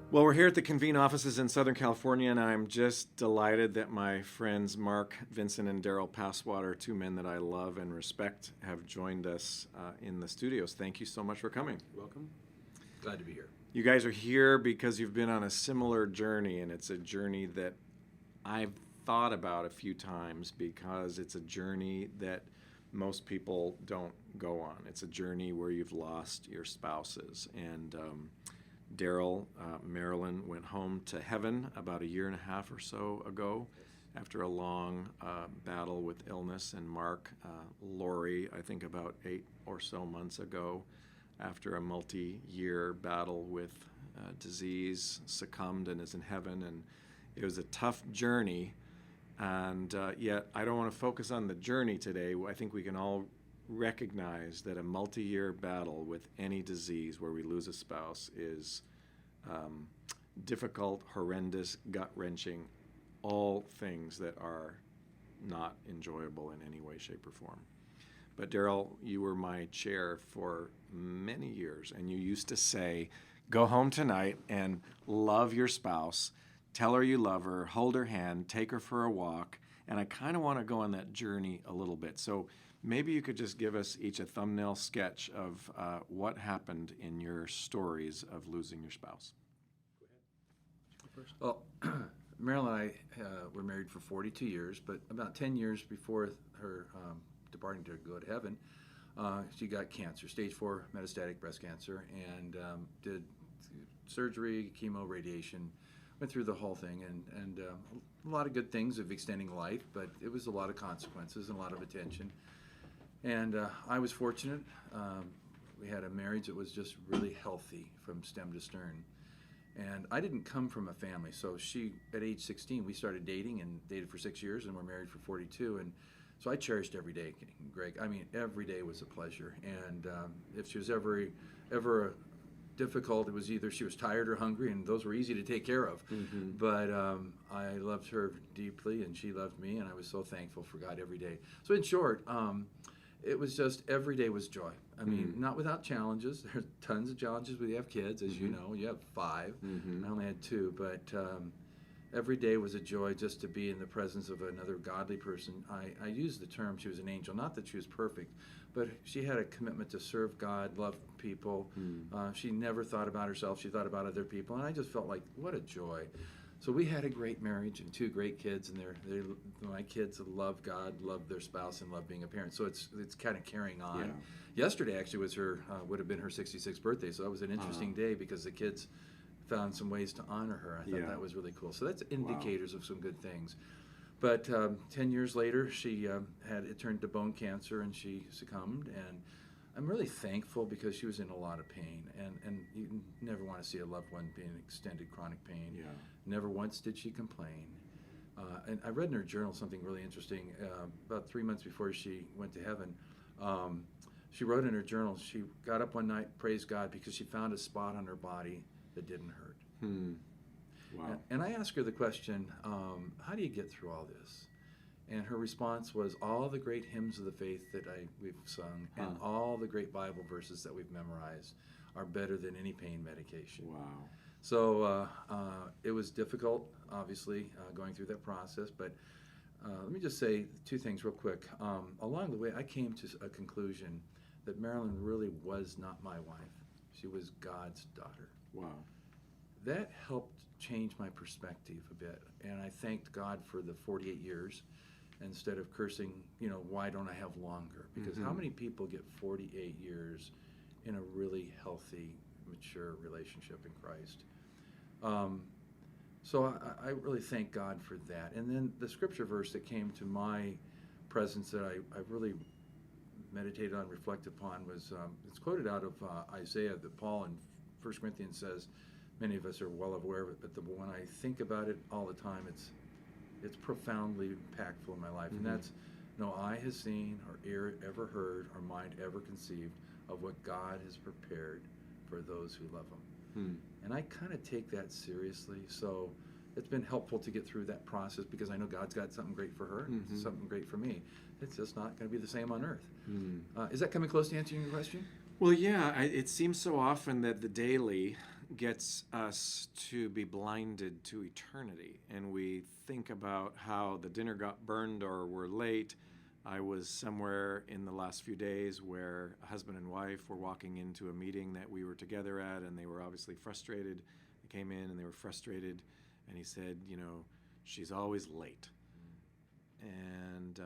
Well, we're here at the Convene offices in Southern California, and I'm just delighted that my friends Mark, Vincent, and Darrell Passwater, two men that I love and respect, have joined us in the studios. Thank you so much for coming. Welcome. Glad to be here. You guys are here because you've been on a similar journey, and it's a journey that I've thought about a few times because it's a journey that most people don't go on. It's a journey where you've lost your spouses. And Darrell, Marilyn, went home to heaven about a year and a half or so ago after a long battle with illness. And Mark, Lori, I think about 8 or so months ago, after a multi-year battle with disease, succumbed and is in heaven. And it was a tough journey. And yet, I don't want to focus on the journey today. I think we can all recognize that a multi-year battle with any disease where we lose a spouse is difficult, horrendous, gut-wrenching, all things that are not enjoyable in any way, shape, or form. But Darrell, you were my chair for many years, and you used to say, go home tonight and love your spouse, tell her you love her, hold her hand, take her for a walk, and I kind of want to go on that journey a little bit. So maybe you could just give us each a thumbnail sketch of what happened in your stories of losing your spouse. Well, Marilyn and I were married for 42 years, but about 10 years before her departing to go to heaven, she got cancer, stage 4 metastatic breast cancer, and did surgery, chemo, radiation, went through the whole thing, and a lot of good things of extending life, but it was a lot of consequences and a lot of attention. And I was fortunate. We had a marriage that was just really healthy from stem to stern. And I didn't come from a family. So she, at age 16, we started dating and dated for 6 years, and we're married for 42. And so I cherished every day, Greg. I mean, every day was a pleasure. And if she was ever difficult, it was either she was tired or hungry, and those were easy to take care of. Mm-hmm. But I loved her deeply, and she loved me, and I was so thankful for God every day. So in short, it was just every day was joy. I mean, not without challenges. There's tons of challenges when you have kids, as you know. You have 5. I only had 2, but every day was a joy just to be in the presence of another godly person. I use the term she was an angel, not that she was perfect, but she had a commitment to serve God, love people. She never thought about herself. She thought about other people, and I just felt like, what a joy. So we had a great marriage and 2 great kids, and my kids love God, love their spouse, and love being a parent. So it's kind of carrying on. Yeah. Yesterday actually was would have been her 66th birthday, so that was an interesting day because the kids found some ways to honor her. I thought that was really cool. So that's indicators of some good things. But 10 years later, she it turned to bone cancer, and she succumbed. And I'm really thankful because she was in a lot of pain, and you never want to see a loved one be in extended chronic pain. Yeah. Never once did she complain. And I read in her journal something really interesting. About 3 months before she went to heaven, she wrote in her journal, she got up one night, praised God, because she found a spot on her body that didn't hurt. Wow. And I asked her the question, how do you get through all this? And her response was, all the great hymns of the faith that we've sung and all the great Bible verses that we've memorized are better than any pain medication. Wow. So it was difficult, obviously, going through that process. But let me just say 2 things real quick. Along the way, I came to a conclusion that Marilyn really was not my wife. She was God's daughter. Wow. That helped change my perspective a bit. And I thanked God for the 48 years. Instead of cursing, why don't I have longer? Because how many people get 48 years in a really healthy, mature relationship in Christ? So I really thank God for that. And then the scripture verse that came to my presence that I really meditated on, reflected upon, was it's quoted out of Isaiah that Paul in 1 Corinthians says, many of us are well aware of it, but when I think about it all the time, it's profoundly impactful in my life. And that's, no eye has seen or ear ever heard or mind ever conceived of what God has prepared for those who love him. And I kind of take that seriously. So it's been helpful to get through that process because I know God's got something great for her, something great for me. It's just not going to be the same on earth. Is that coming close to answering your question? Well, yeah, it seems so often that the daily gets us to be blinded to eternity, and we think about how the dinner got burned or we're late. I was somewhere in the last few days where a husband and wife were walking into a meeting that we were together at, and they were obviously frustrated. They came in and they were frustrated, and he said, she's always late. And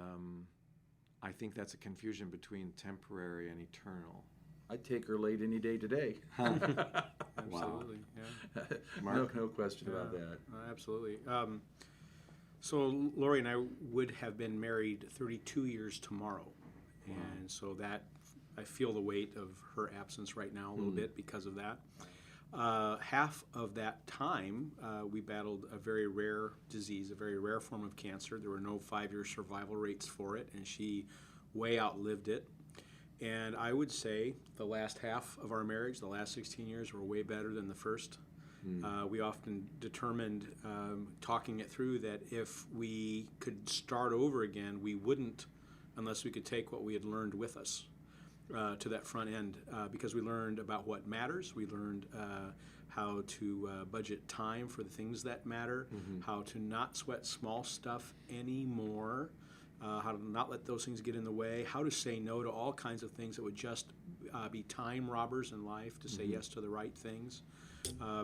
I think that's a confusion between temporary and eternal. I'd take her late any day today. Absolutely, yeah. Mark? No question about that. Absolutely. So Lori and I would have been married 32 years tomorrow. And so that, I feel the weight of her absence right now a little bit because of that. Half of that time, we battled a very rare disease, a very rare form of cancer. There were no 5-year survival rates for it, and she way outlived it. And I would say the last half of our marriage, the last 16 years, were way better than the first. We often determined, talking it through, that if we could start over again, we wouldn't unless we could take what we had learned with us to that front end, because we learned about what matters. We learned how to budget time for the things that matter, how to not sweat small stuff anymore, how to not let those things get in the way, how to say no to all kinds of things that would just be time robbers in life, to say yes to the right things,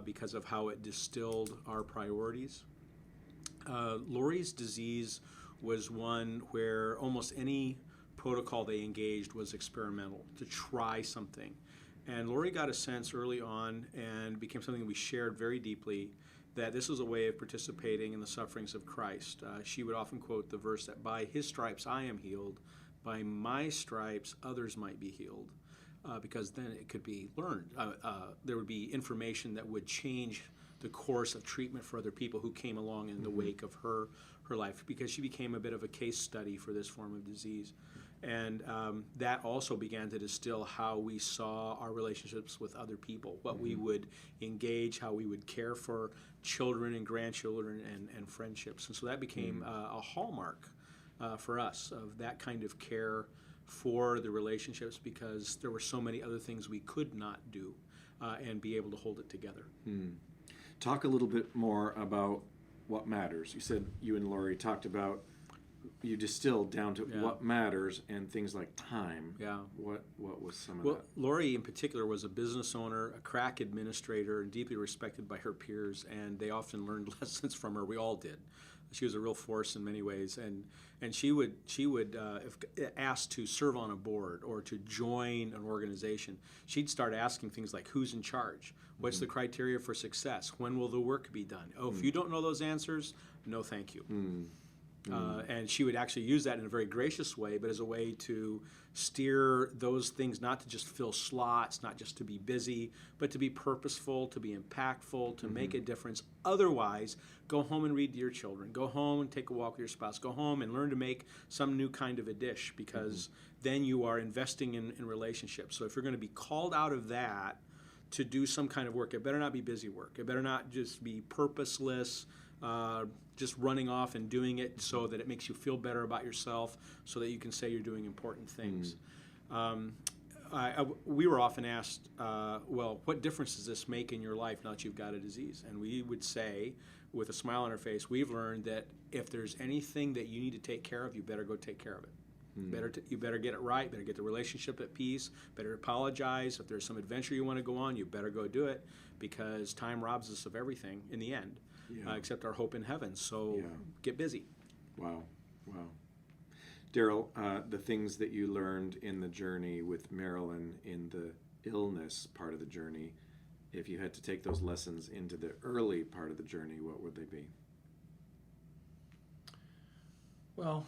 because of how it distilled our priorities. Lori's disease was one where almost any protocol they engaged was experimental, to try something. And Lori got a sense early on, and became something we shared very deeply, that this was a way of participating in the sufferings of Christ. She would often quote the verse that by his stripes I am healed, by my stripes others might be healed, because then it could be learned. There would be information that would change the course of treatment for other people who came along in the wake of her life, because she became a bit of a case study for this form of disease. And that also began to distill how we saw our relationships with other people, what we would engage, how we would care for children and grandchildren and friendships. And so that became a hallmark for us of that kind of care for the relationships, because there were so many other things we could not do and be able to hold it together. Talk a little bit more about what matters. You said you and Lori talked about, you distilled down to what matters and things like time. Yeah. What was some of Well, that? Lori in particular was a business owner, a crack administrator, and deeply respected by her peers, and they often learned lessons from her. We all did. She was a real force in many ways, and she would if asked to serve on a board or to join an organization, she'd start asking things like, who's in charge? What's the criteria for success? When will the work be done? Oh, if you don't know those answers, no thank you. And she would actually use that in a very gracious way, but as a way to steer those things, not to just fill slots, not just to be busy, but to be purposeful, to be impactful, to make a difference. Otherwise, go home and read to your children. Go home and take a walk with your spouse. Go home and learn to make some new kind of a dish, because then you are investing in relationships. So if you're going to be called out of that to do some kind of work, it better not be busy work. It better not just be purposeless, just running off and doing it so that it makes you feel better about yourself, so that you can say you're doing important things. We were often asked, well, what difference does this make in your life now that you've got a disease? And we would say, with a smile on our face, we've learned that if there's anything that you need to take care of, you better go take care of it. You better get it right, better get the relationship at peace, better apologize. If there's some adventure you want to go on, you better go do it, because time robs us of everything in the end, except our hope in heaven. So get busy. Wow. Darrell, the things that you learned in the journey with Marilyn in the illness part of the journey, if you had to take those lessons into the early part of the journey, what would they be? Well,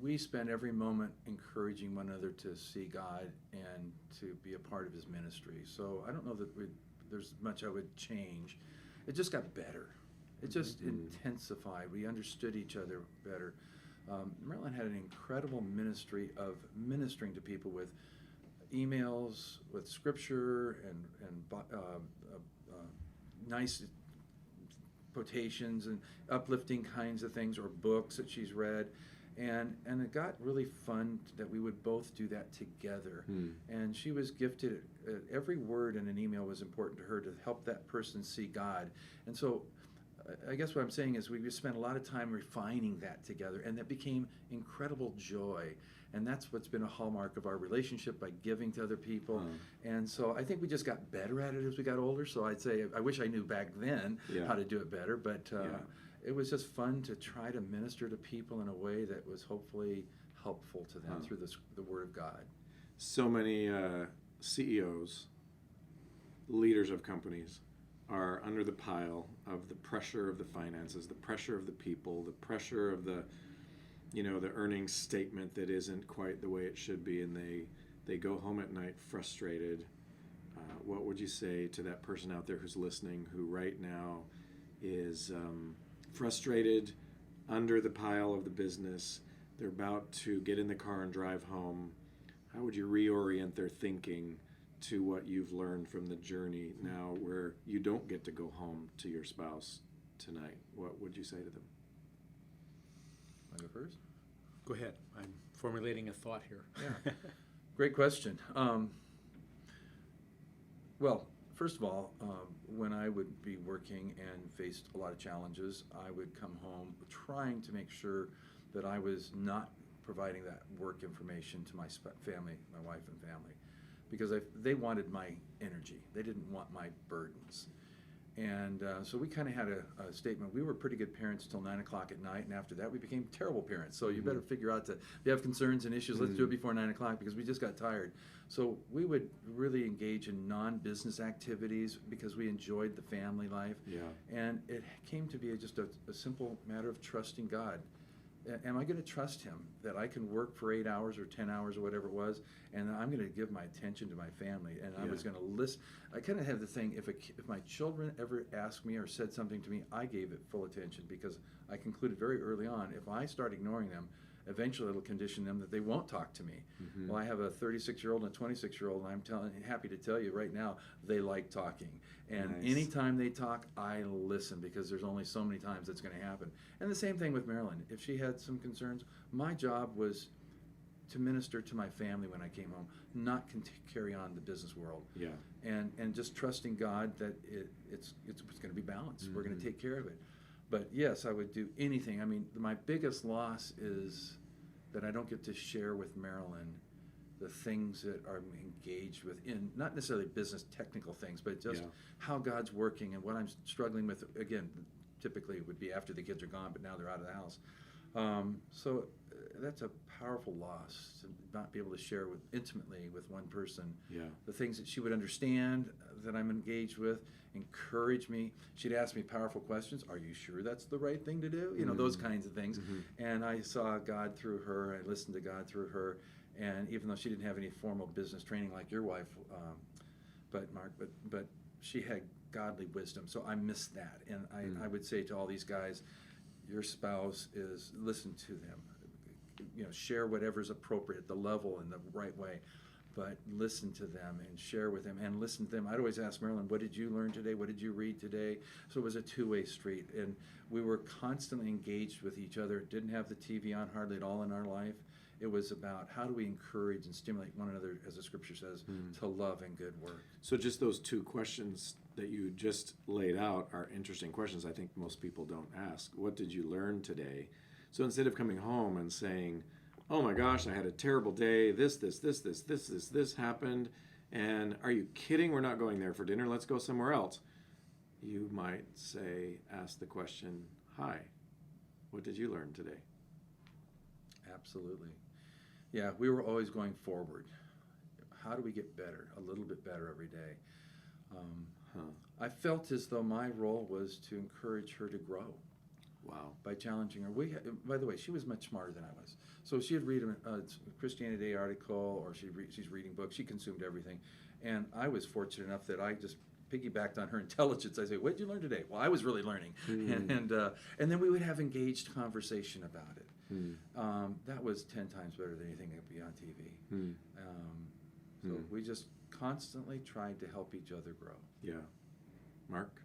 we spend every moment encouraging one another to see God and to be a part of his ministry. So I don't know that there's much I would change. It just got better. It just intensified. We understood each other better. Marilyn had an incredible ministry of ministering to people with emails, with scripture, and nice quotations and uplifting kinds of things, or books that she's read. And it got really fun that we would both do that together. And she was gifted. Every word in an email was important to her to help that person see God. And so I guess what I'm saying is we just spent a lot of time refining that together, and that became incredible joy. And that's what's been a hallmark of our relationship, by giving to other people. And so I think we just got better at it as we got older. So I'd say I wish I knew back then how to do it better, but it was just fun to try to minister to people in a way that was hopefully helpful to them through the Word of God. So many CEOs, leaders of companies, are under the pile of the pressure of the finances, the pressure of the people, the pressure of the earnings statement that isn't quite the way it should be, and they go home at night frustrated. What would you say to that person out there who's listening, who right now is frustrated, under the pile of the business? They're about to get in the car and drive home. How would you reorient their thinking to what you've learned from the journey now, where you don't get to go home to your spouse tonight? What would you say to them? Want to go first? Go ahead. I'm formulating a thought here. Yeah. Great question. Well, first of all, when I would be working and faced a lot of challenges, I would come home trying to make sure that I was not providing that work information to my family, my wife and family, because they wanted my energy. They didn't want my burdens. And so we kind of had a statement. We were pretty good parents till 9 o'clock at night, and after that we became terrible parents. So you better figure out that if you have concerns and issues, let's do it before 9 o'clock, because we just got tired. So we would really engage in non-business activities because we enjoyed the family life. Yeah. And it came to be just a simple matter of trusting God. Am I going to trust Him that I can work for 8 hours or 10 hours or whatever it was, and I'm going to give my attention to my family, and I was going to listen. I kind of have the thing, if my children ever asked me or said something to me, I gave it full attention, because I concluded very early on, if I start ignoring them, eventually it'll condition them that they won't talk to me. Well, I have a 36-year-old and a 26-year-old, and I'm happy to tell you right now, they like talking. And anytime they talk, I listen, because there's only so many times that's going to happen. And the same thing with Marilyn. If she had some concerns, my job was to minister to my family when I came home, not carry on the business world. Yeah. And just trusting God that it's going to be balanced. We're going to take care of it. But yes, I would do anything. I mean, my biggest loss is that I don't get to share with Marilyn the things that I'm engaged with in, not necessarily business technical things, but just how God's working and what I'm struggling with. Again, typically it would be after the kids are gone, but now they're out of the house. So that's a powerful loss, to not be able to share intimately with one person the things that she would understand, that I'm engaged with, encourage me. She'd ask me powerful questions. Are you sure that's the right thing to do? You know, those kinds of things. And I saw God through her. I listened to God through her. And even though she didn't have any formal business training like your wife, but Mark, but she had godly wisdom. So I missed that. And I would say to all these guys, your spouse is, listen to them. You know, share whatever's appropriate, the level and the right way. But listen to them and share with them and listen to them. I'd always ask Marilyn, what did you learn today? What did you read today? So it was a two-way street. And we were constantly engaged with each other. Didn't have the TV on hardly at all in our life. It was about how do we encourage and stimulate one another, as the scripture says, to love and good work. So just those two questions that you just laid out are interesting questions I think most people don't ask. What did you learn today? So instead of coming home and saying, oh my gosh, I had a terrible day, this happened, and are you kidding? We're not going there for dinner, let's go somewhere else. You might say, ask the question, hi, what did you learn today? Absolutely. Yeah, we were always going forward. How do we get better, a little bit better every day? I felt as though my role was to encourage her to grow. Wow. By challenging her. By the way, she was much smarter than I was. So she'd read a Christianity Today article, or she's reading books. She consumed everything. And I was fortunate enough that I just piggybacked on her intelligence. I say, what did you learn today? Well, I was really learning. And then we would have engaged conversation about it. That was 10 times better than anything that would be on TV. So we just constantly tried to help each other grow. Yeah. Mark?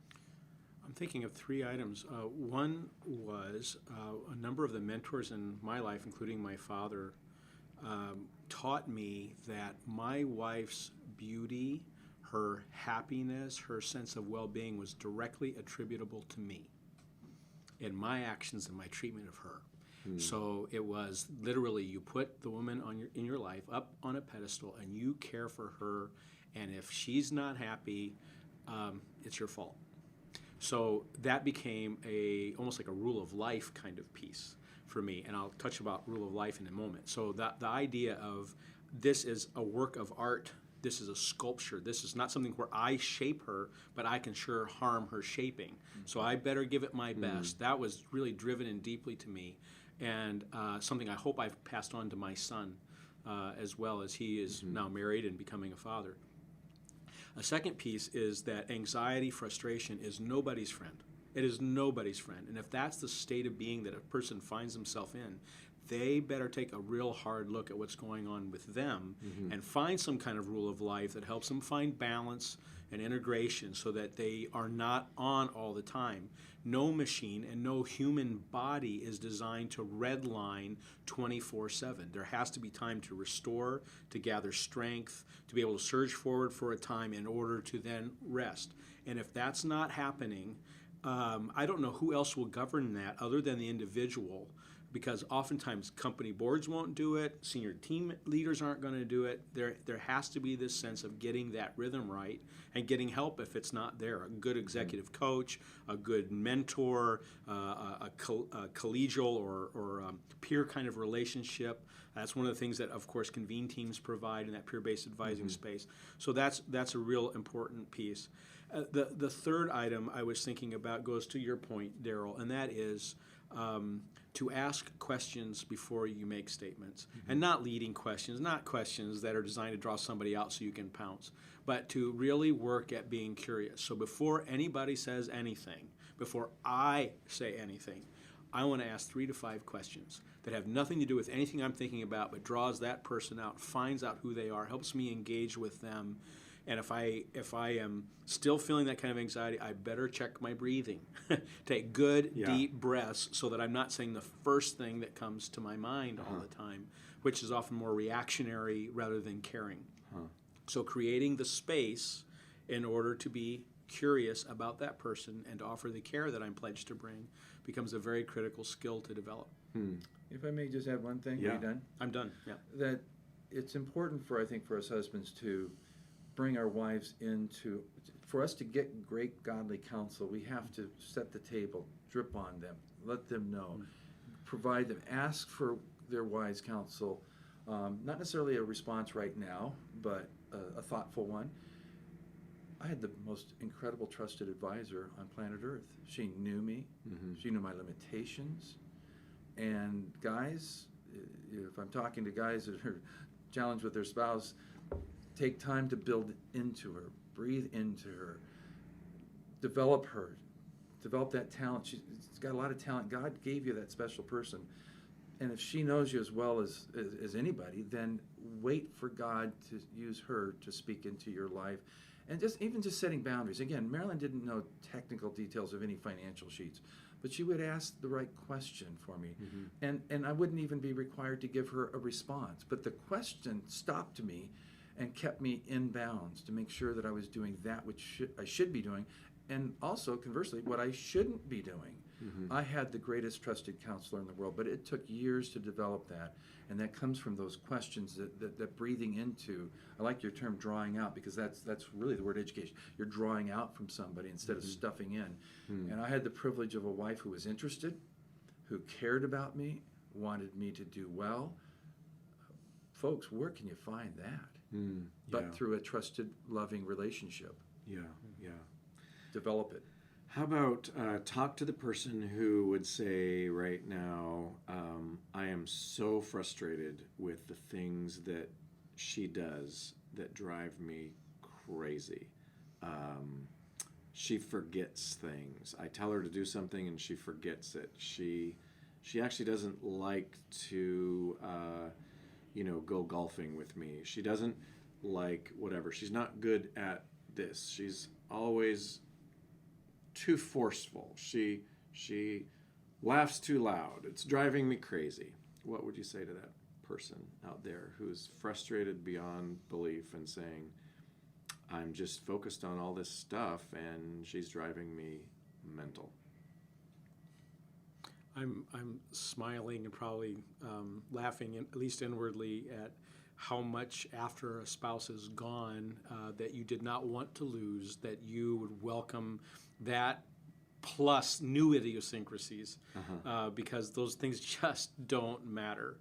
I'm thinking of three items. One was a number of the mentors in my life, including my father, taught me that my wife's beauty, her happiness, her sense of well-being was directly attributable to me and my actions and my treatment of her. So it was literally, you put the woman in your life up on a pedestal and you care for her, and if she's not happy, it's your fault. So that became almost like a rule of life kind of piece for me, and I'll touch about rule of life in a moment. So the idea of this is a work of art, this is a sculpture, this is not something where I shape her, but I can sure harm her shaping. So I better give it my best. That was really driven in deeply to me, and something I hope I've passed on to my son as well, as he is now married and becoming a father. A second piece is that anxiety, frustration is nobody's friend. It is nobody's friend. And if that's the state of being that a person finds himself in, they better take a real hard look at what's going on with them and find some kind of rule of life that helps them find balance and integration so that they are not on all the time. No machine and no human body is designed to redline 24/7. There has to be time to restore, to gather strength, to be able to surge forward for a time in order to then rest. And if that's not happening, I don't know who else will govern that other than the individual, because oftentimes company boards won't do it, senior team leaders aren't going to do it. There has to be this sense of getting that rhythm right and getting help if it's not there. A good executive coach, a good mentor, a collegial or peer kind of relationship. That's one of the things that, of course, Convene teams provide in that peer-based advising space. So that's a real important piece. The third item I was thinking about goes to your point, Darrell, and that is to ask questions before you make statements, and not leading questions, not questions that are designed to draw somebody out so you can pounce, but to really work at being curious. So before anybody says anything, before I say anything, I want to ask 3 to 5 questions that have nothing to do with anything I'm thinking about, but draws that person out, finds out who they are, helps me engage with them. And if I am still feeling that kind of anxiety, I better check my breathing. Take good, deep breaths so that I'm not saying the first thing that comes to my mind all the time, which is often more reactionary rather than caring. So creating the space in order to be curious about that person and to offer the care that I'm pledged to bring becomes a very critical skill to develop. If I may just add one thing, Yeah. are you done? I'm done, yeah. That it's important for, I think, for us husbands to bring our wives for us to get great godly counsel, we have to set the table, drip on them, let them know, provide them, ask for their wise counsel, not necessarily a response right now, but a thoughtful one. I had the most incredible trusted advisor on planet Earth. She knew me, she knew my limitations, and guys, if I'm talking to guys that are challenged with their spouse, take time to build into her, breathe into her, develop that talent. She's got a lot of talent. God gave you that special person. And if she knows you as well as anybody, then wait for God to use her to speak into your life. And even just setting boundaries. Again, Marilyn didn't know technical details of any financial sheets, but she would ask the right question for me. And I wouldn't even be required to give her a response. But the question stopped me and kept me in bounds to make sure that I was doing that which I should be doing, and also, conversely, what I shouldn't be doing. I had the greatest trusted counselor in the world, but it took years to develop that, and that comes from those questions, that breathing into. I like your term drawing out, because that's really the word education. You're drawing out from somebody instead of stuffing in. And I had the privilege of a wife who was interested, who cared about me, wanted me to do well. Folks, where can you find that? But through a trusted, loving relationship. Yeah. Develop it. How about talk to the person who would say right now, I am so frustrated with the things that she does that drive me crazy. She forgets things. I tell her to do something and she forgets it. She actually doesn't like to go golfing with me. She doesn't like whatever. She's not good at this. She's always too forceful. She laughs too loud. It's driving me crazy. What would you say to that person out there who's frustrated beyond belief and saying, I'm just focused on all this stuff and she's driving me mental? I'm smiling and probably laughing, at least inwardly, at how much after a spouse is gone that you did not want to lose, that you would welcome that plus new idiosyncrasies, because those things just don't matter.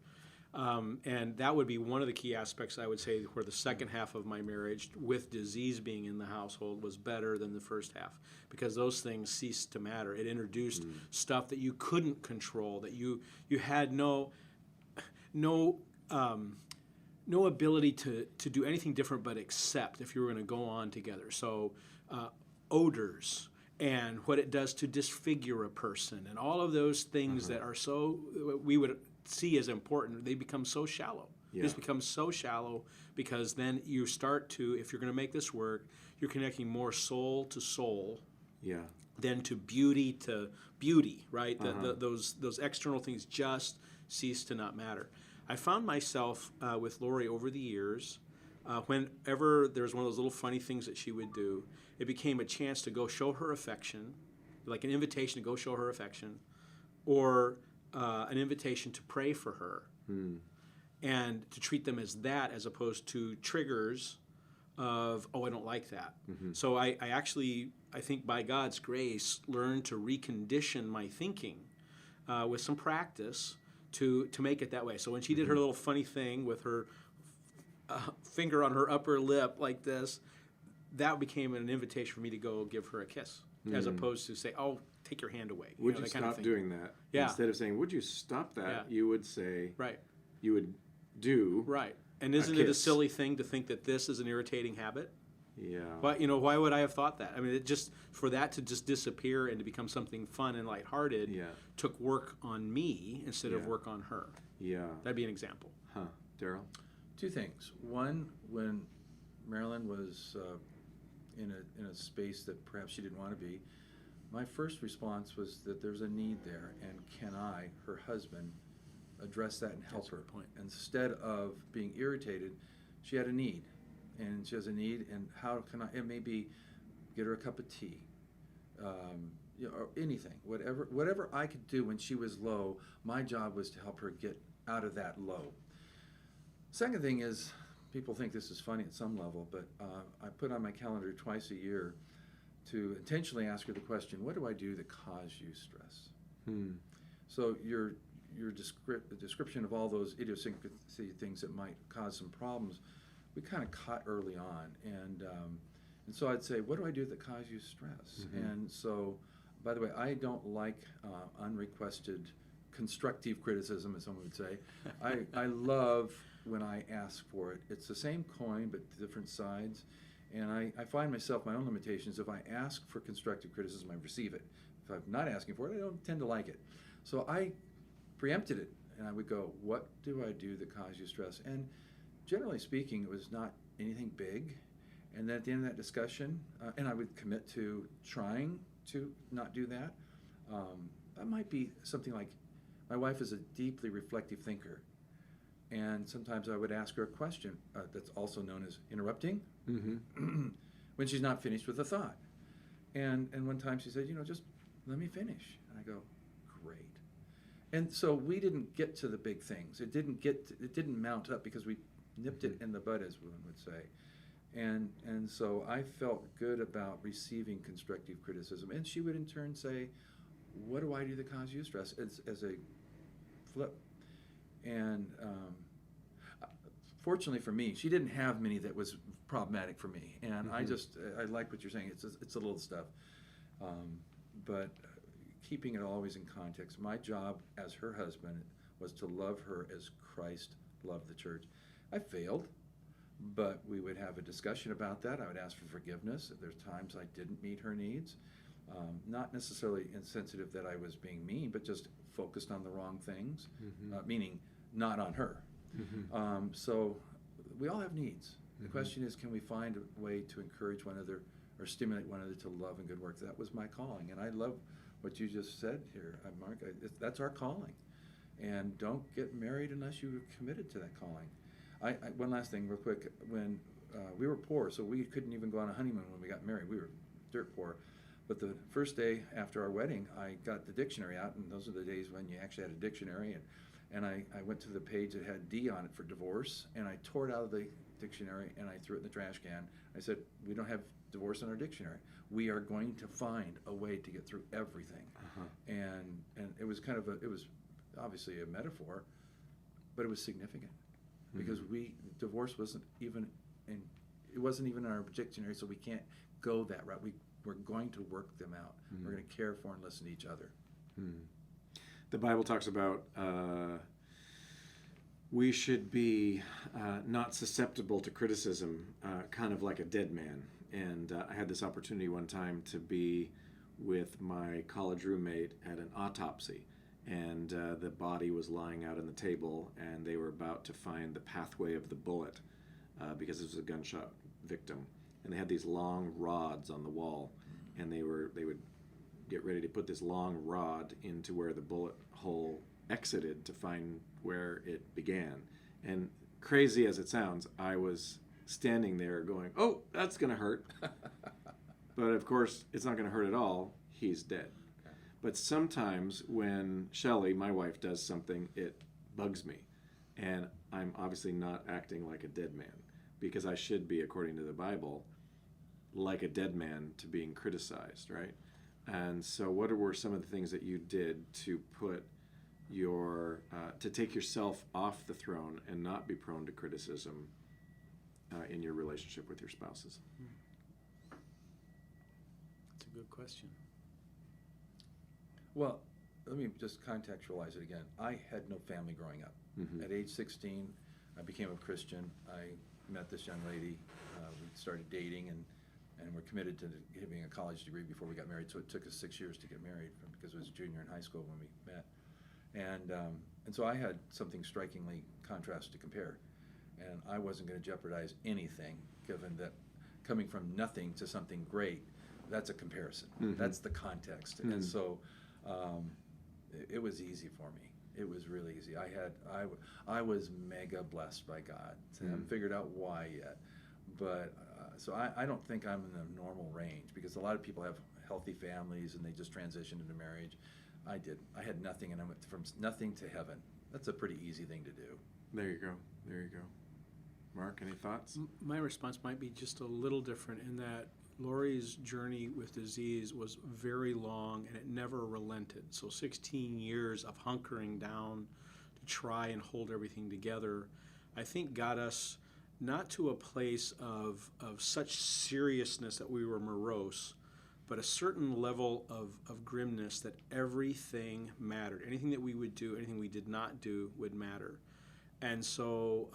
And that would be one of the key aspects, I would say, where the second half of my marriage, with disease being in the household, was better than the first half, because those things ceased to matter. It introduced stuff that you couldn't control, that you had no ability to do anything different but accept if you were going to go on together. So odors and what it does to disfigure a person and all of those things that are so, we would see as important, they become so shallow. Yeah. This becomes so shallow because then you start to, if you're going to make this work, you're connecting more soul to soul than to beauty, right? Those external things just cease to not matter. I found myself with Lori over the years, whenever there was one of those little funny things that she would do, it became a chance to go show her affection, like an invitation to go show her affection, or an invitation to pray for her, and to treat them as that, as opposed to triggers of, oh, I don't like that. So I actually, I think by God's grace, learned to recondition my thinking with some practice to make it that way. So when she did her little funny thing with her finger on her upper lip like this, that became an invitation for me to go give her a kiss, as opposed to say, oh, take your hand away. Would you that kind of stop thing. doing that? Yeah. Instead of saying, would you stop that, you would say, Right. you would do. Right. And isn't it a kiss. silly thing to think that this is an irritating habit? Yeah. But why would I have thought that? I mean, it just, for that to just disappear and to become something fun and lighthearted, took work on me instead of work on her. Yeah. That'd be an example. Huh. Darrell? Two things. One, when Marilyn was in a space that perhaps she didn't want to be, my first response was that there's a need there, and can I, her husband, address that and help her? Point. Instead of being irritated, she had a need, and she has a need, and how can I? It may be get her a cup of tea, or anything, whatever I could do when she was low. My job was to help her get out of that low. Second thing is, people think this is funny at some level, but I put on my calendar twice a year to intentionally ask her the question, what do I do that cause you stress? So your description of all those idiosyncrasy things that might cause some problems, we kind of caught early on. And so I'd say, what do I do that cause you stress? And so, by the way, I don't like unrequested constructive criticism, as someone would say. I love when I ask for it. It's the same coin, but different sides. And I find myself, my own limitations, if I ask for constructive criticism, I receive it. If I'm not asking for it, I don't tend to like it. So I preempted it, and I would go, what do I do that causes you stress? And generally speaking, it was not anything big. And then at the end of that discussion, and I would commit to trying to not do that. That might be something like, my wife is a deeply reflective thinker. And sometimes I would ask her a question that's also known as interrupting, when she's not finished with a thought. And one time she said, just let me finish. And I go, great. And so we didn't get to the big things. It didn't mount up because we nipped it in the bud, as one would say. And so I felt good about receiving constructive criticism. And she would in turn say, what do I do that causes you stress? As a flip. And fortunately for me, she didn't have many that was problematic for me. And I like what you're saying. It's a little stuff. But keeping it always in context, my job as her husband was to love her as Christ loved the church. I failed, but we would have a discussion about that. I would ask for forgiveness. There's times I didn't meet her needs. Not necessarily insensitive that I was being mean, but just focused on the wrong things, meaning not on her. So we all have needs. The question is, can we find a way to encourage one another or stimulate one another to love and good works. That was my calling, and I love what you just said here, Mark. That's our calling, and don't get married unless you're committed to that calling. One last thing, real quick. When we were poor, so we couldn't even go on a honeymoon when we got married. We were dirt poor. But the first day after our wedding, I got the dictionary out, and those are the days when you actually had a dictionary. And I went to the page that had D on it for divorce, and I tore it out of the dictionary, and I threw it in the trash can. I said, we don't have divorce in our dictionary. We are going to find a way to get through everything. And it was kind of it was obviously a metaphor, but it was significant because divorce wasn't even in our dictionary, so we can't go that route. We're going to work them out. We're going to care for and listen to each other. The Bible talks about we should be not susceptible to criticism, kind of like a dead man. And I had this opportunity one time to be with my college roommate at an autopsy. And the body was lying out on the table, and they were about to find the pathway of the bullet because it was a gunshot victim. And they had these long rods on the wall, and they would get ready to put this long rod into where the bullet hole exited to find where it began. And crazy as it sounds, I was standing there going, oh, that's going to hurt. But of course, it's not going to hurt at all. He's dead. But sometimes when Shelley, my wife, does something, it bugs me. And I'm obviously not acting like a dead man, because I should be, according to the Bible, like a dead man to being criticized, right? And so what were some of the things that you did to put to take yourself off the throne and not be prone to criticism in your relationship with your spouses? That's a good question. Well, let me just contextualize it again. I had no family growing up. At age 16, I became a Christian. I met this young lady. We started dating, and we're committed to giving a college degree before we got married. So it took us 6 years to get married because it was junior in high school when we met. And so I had something strikingly contrast to compare. And I wasn't going to jeopardize anything, given that coming from nothing to something great, that's a comparison. That's the context. And so it was easy for me. It was really easy. I was mega blessed by God. I haven't figured out why yet. But so I don't think I'm in the normal range, because a lot of people have healthy families and they just transition into marriage. I did. I had nothing, and I went from nothing to heaven. That's a pretty easy thing to do. There you go. There you go. Mark, any thoughts? My response might be just a little different in that Lori's journey with disease was very long, and it never relented. So 16 years of hunkering down to try and hold everything together, I think got us not to a place of such seriousness that we were morose, but a certain level of grimness that everything mattered. Anything that we would do, anything we did not do would matter. And so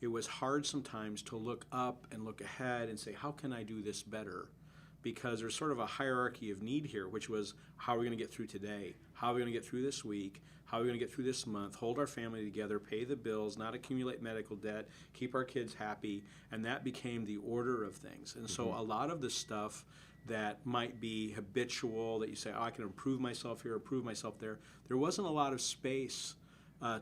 it was hard sometimes to look up and look ahead and say, how can I do this better? Because there's sort of a hierarchy of need here, which was, how are we going to get through today? How are we going to get through this week? How are we going to get through this month? Hold our family together, pay the bills, not accumulate medical debt, keep our kids happy. And that became the order of things. And so a lot of the stuff that might be habitual, that you say, oh, I can improve myself here, improve myself there, there wasn't a lot of space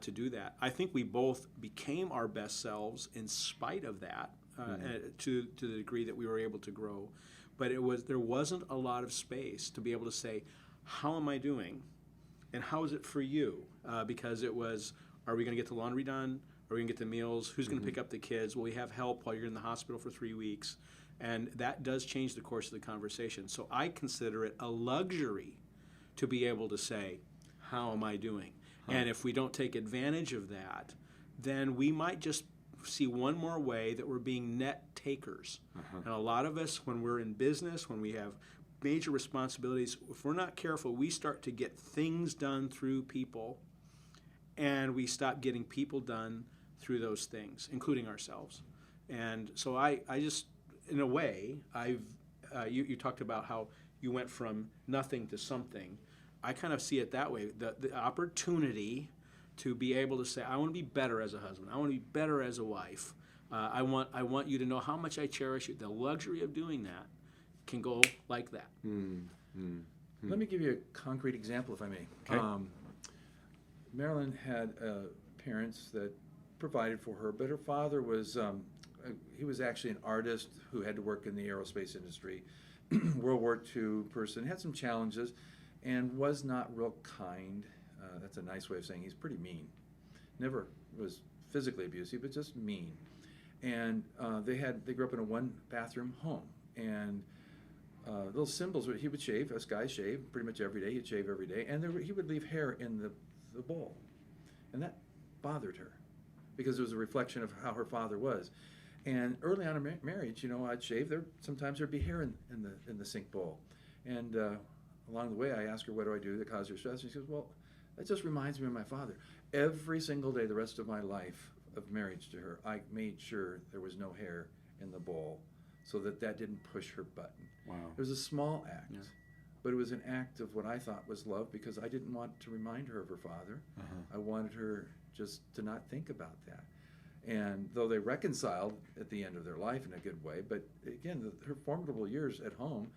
to do that. I think we both became our best selves in spite of that, to the degree that we were able to grow. But there wasn't a lot of space to be able to say, how am I doing? And how is it for you? Because it was, are we going to get the laundry done? Are we going to get the meals? Who's going to pick up the kids? Will we have help while you're in the hospital for 3 weeks? And that does change the course of the conversation. So I consider it a luxury to be able to say, how am I doing? And if we don't take advantage of that, then we might just see one more way that we're being net takers. And a lot of us, when we're in business, when we have major responsibilities, if we're not careful, we start to get things done through people, and we stop getting people done through those things, including ourselves. And so I just, in a way, you talked about how you went from nothing to something. I kind of see it that way. The opportunity to be able to say, I want to be better as a husband. I want to be better as a wife. I want you to know how much I cherish you. The luxury of doing that can go like that. Let me give you a concrete example, if I may. Okay. Marilyn had parents that provided for her, but her father was he was actually an artist who had to work in the aerospace industry. World War II person, had some challenges, and was not real kind. That's a nice way of saying he's pretty mean. Never was physically abusive, but just mean. And they grew up in a one-bathroom home, and little symbols. He would shave. Us guys shave pretty much every day. He'd shave every day, and he would leave hair in the bowl, and that bothered her because it was a reflection of how her father was. And early on in marriage, I'd shave. Sometimes there'd be hair in the sink bowl, and along the way, I asked her, "What do I do that causes her stress?" And she goes, "Well, that just reminds me of my father." Every single day, the rest of my life of marriage to her, I made sure there was no hair in the bowl, so that didn't push her button. Wow. It was a small act, Yeah. but it was an act of what I thought was love because I didn't want to remind her of her father. I wanted her just to not think about that. And though they reconciled at the end of their life in a good way, but again, her formidable years at home,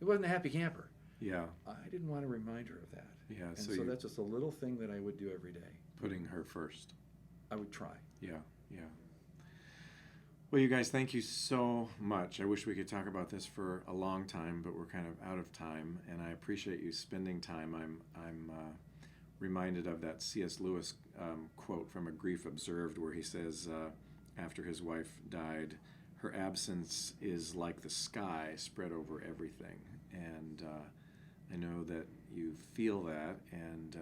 it wasn't a happy camper. Yeah. I didn't want to remind her of that. Yeah. And So so you're that's just a little thing that I would do every day. putting her first. I would try. Yeah. Yeah. Well, you guys, thank you so much. I wish we could talk about this for a long time, but we're kind of out of time, and I appreciate you spending time. I'm reminded of that C.S. Lewis quote from A Grief Observed, where he says, after his wife died, her absence is like the sky spread over everything. And I know that you feel that, and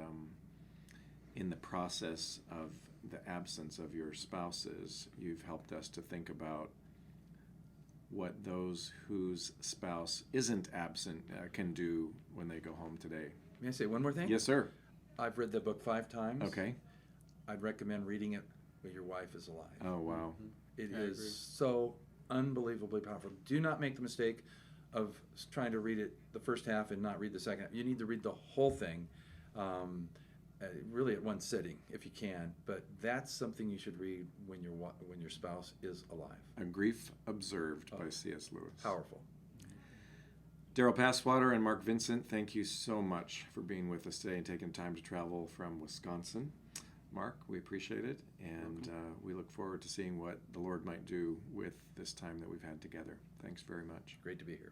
in the process of the absence of your spouses, you've helped us to think about what those whose spouse isn't absent can do when they go home today. May I say one more thing? Yes, sir. I've read the book 5 times. Okay. I'd recommend reading it when your wife is alive. Oh, wow. It I is agree. so unbelievably powerful. Do not make the mistake of trying to read it the first half and not read the second half. You need to read the whole thing, really at one sitting if you can. But that's something you should read when your spouse is alive. A Grief Observed by C.S. Lewis. Powerful. Darrell Passwater and Mark Vincent, thank you so much for being with us today and taking time to travel from Wisconsin. Mark, we appreciate it, and we look forward to seeing what the Lord might do with this time that we've had together. Thanks very much. Great to be here.